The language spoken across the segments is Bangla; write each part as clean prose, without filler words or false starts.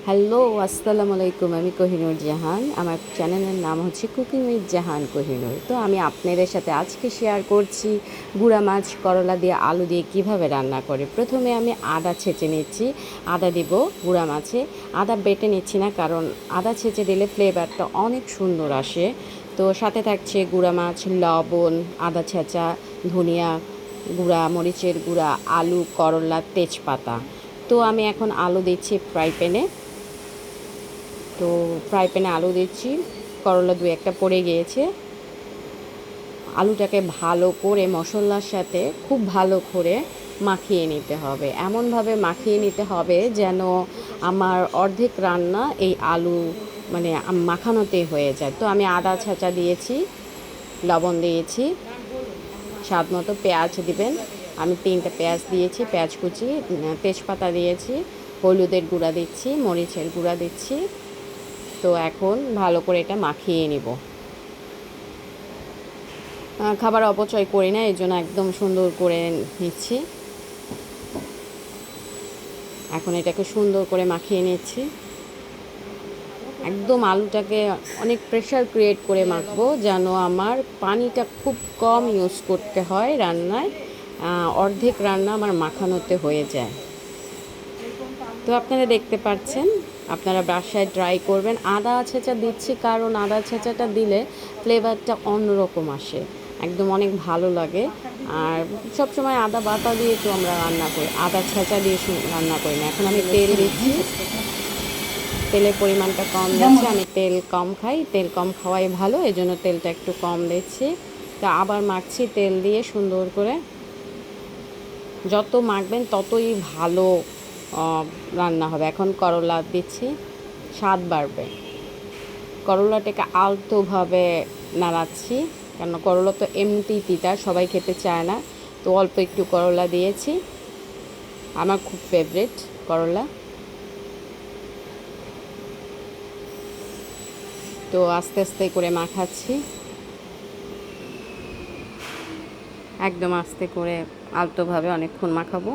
হ্যালো, আসসালামু আলাইকুম। আমি কোহিনুর জাহান। আমার চ্যানেলের নাম হচ্ছে কুকিং উইথ জাহান কোহিনুর। তো আমি আপনাদের সাথে আজকে শেয়ার করছি গুঁড়া মাছ করলা দিয়ে আলু দিয়ে কিভাবে রান্না করে। প্রথমে আমি আদা ছেঁচে নিচ্ছি। আদা দিব গুঁড়া মাছে। আদা বেটে নিচ্ছি না, কারণ আদা ছেঁচে দিলে ফ্লেভারটা অনেক সুন্দর আসে। তো সাথে থাকছে গুঁড়া মাছ, লবণ, আদা ছেঁচা, ধনিয়া গুঁড়া, মরিচের গুঁড়া, আলু, করলা, তেজপাতা। তো আমি এখন আলু দিচ্ছি ফ্রাই প্যানে। তো ফ্রাই প্যানে আলু দিচ্ছি, করলা দু একটা পড়ে গিয়েছে। আলুটাকে ভালো করে মশলার সাথে খুব ভালো করে মাখিয়ে নিতে হবে। এমনভাবে মাখিয়ে নিতে হবে যেন আমার অর্ধেক রান্না এই আলু মানে মাখানোতেই হয়ে যায়। তো আমি আদা ছাঁচা দিয়েছি, লবণ দিয়েছি, স্বাদ মতো পেঁয়াজ দিবেন। আমি 3টে পেঁয়াজ দিয়েছি, পেঁয়াজ কুচি, তেজপাতা দিয়েছি, হলুদের গুঁড়া দিচ্ছি, মরিচের গুঁড়া দিচ্ছি। তো এখন ভালো করে এটা মাখিয়ে নিব। খাবার অপচয় করি না, এই জন্য একদম সুন্দর করে নিচ্ছি। এখন এটাকে সুন্দর করে মাখিয়ে নিচ্ছি। একদম আলুটাকে অনেক প্রেশার ক্রিয়েট করে মাখবো, যেন আমার পানিটা খুব কম ইউজ করতে হয় রান্নায়। অর্ধেক রান্না আমার মাখানোতে হয়ে যায়। তো আপনারা দেখতে পাচ্ছেন, আপনারা বাসায় ট্রাই করবেন। আদা ছেঁচা দিচ্ছি কারণ আদা ছেঁচাটা দিলে ফ্লেভারটা অন্যরকম আসে, একদম অনেক ভালো লাগে। আর সবসময় আদা বাটা দিয়ে তো আমরা রান্না করি, আদা ছেঁচা দিয়ে রান্না করি না। এখন আমি তেল দিচ্ছি, তেলের পরিমাণটা কম দিচ্ছি। আমি তেল কম খাই, তেল কম খাওয়াই ভালো, এই জন্য তেলটা একটু কম দিচ্ছি। তা আবার মাখছি তেল দিয়ে সুন্দর করে। যত মাখবেন ততই ভালো রান্না হবে। এখন করলা দিচ্ছি, স্বাদ বাড়বে। করলাটাকে আলতোভাবে নাড়াচ্ছি, কেন করলা তো এমনিতেই তিতা, সবাই খেতে চায় না। তো অল্প একটু করলা দিয়েছি, আমার খুব ফেভারিট করলা। তো আস্তে আস্তে করে মাখাচ্ছি, একদম আস্তে করে আলতোভাবে অনেকক্ষণ মাখাবো।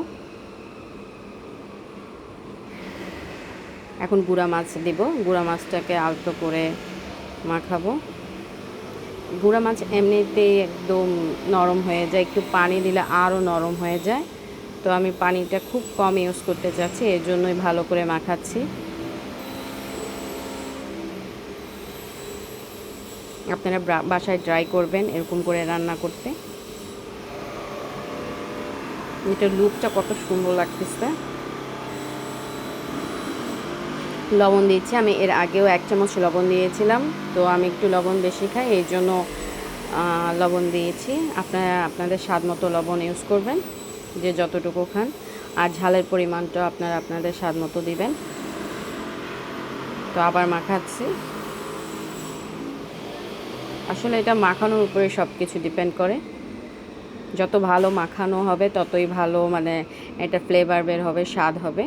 এখন গুঁড়া মাছ দিব, গুঁড়া মাছটাকে আলতো করে মাখাবো। গুঁড়া মাছ এমনিতেই একদম নরম হয়ে যায়, একটু পানি দিলে আরও নরম হয়ে যায়। তো আমি পানিটা খুব কম ইউজ করতে চাচ্ছি, এর জন্যই ভালো করে মাখাচ্ছি। আপনারা বাসায় ট্রাই করবেন এরকম করে রান্না করতে। এটার লুকটা কত সুন্দর লাগতেছে। লবণ দিচ্ছি, আমি এর আগেও 1 চামচ লবণ দিয়েছিলাম। তো আমি একটু লবণ বেশি খাই, এই জন্য লবণ দিয়েছি। আপনারা আপনাদের স্বাদ মতো লবণ ইউজ করবেন, যে যতটুকু খান। আর ঝালের পরিমাণটা আপনারা আপনাদের স্বাদ মতো দিবেন। তো আবার মাখাচ্ছি। আসলে এটা মাখানোর উপরে সব কিছু ডিপেন্ড করে। যত ভালো মাখানো হবে ততই ভালো, মানে এটা ফ্লেভার বের হবে, স্বাদ হবে।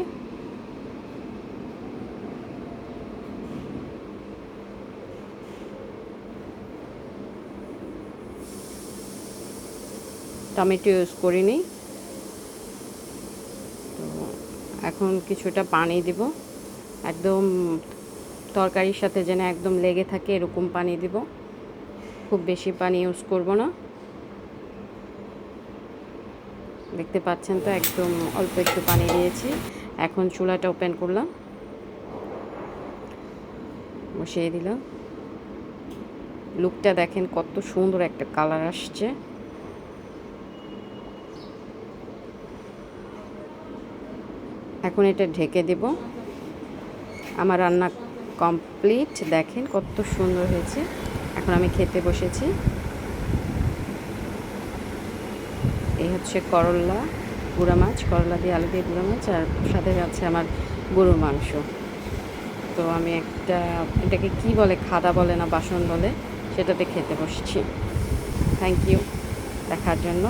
টমেটো ইউজ করিনি। তো এখন কিছুটা পানি দিব, একদম তরকারির সাথে যেন একদম লেগে থাকে এরকম পানি দিব। খুব বেশি পানি ইউজ করব না। দেখতে পাচ্ছেন তো, একদম অল্প একটু পানি দিয়েছি। এখন চুলাটা ওপেন করলাম, বসিয়ে দিলাম। লুকটা দেখেন কত সুন্দর একটা কালার আসছে। এখন এটা ঢেকে দেব। আমার রান্না কমপ্লিট, দেখেন কত সুন্দর হয়েছে। এখন আমি খেতে বসেছি। এই হচ্ছে করলা গুঁড়া মাছ, করলা দিয়ে আলু দিয়ে গুঁড়া মাছ, আর সাথে আছে আমার গরুর মাংস। তো আমি এটাকে কি বলে, খাদা বলে না বাসন বলে, সেটাতে খেতে বসছি। থ্যাংক ইউ দেখার জন্য।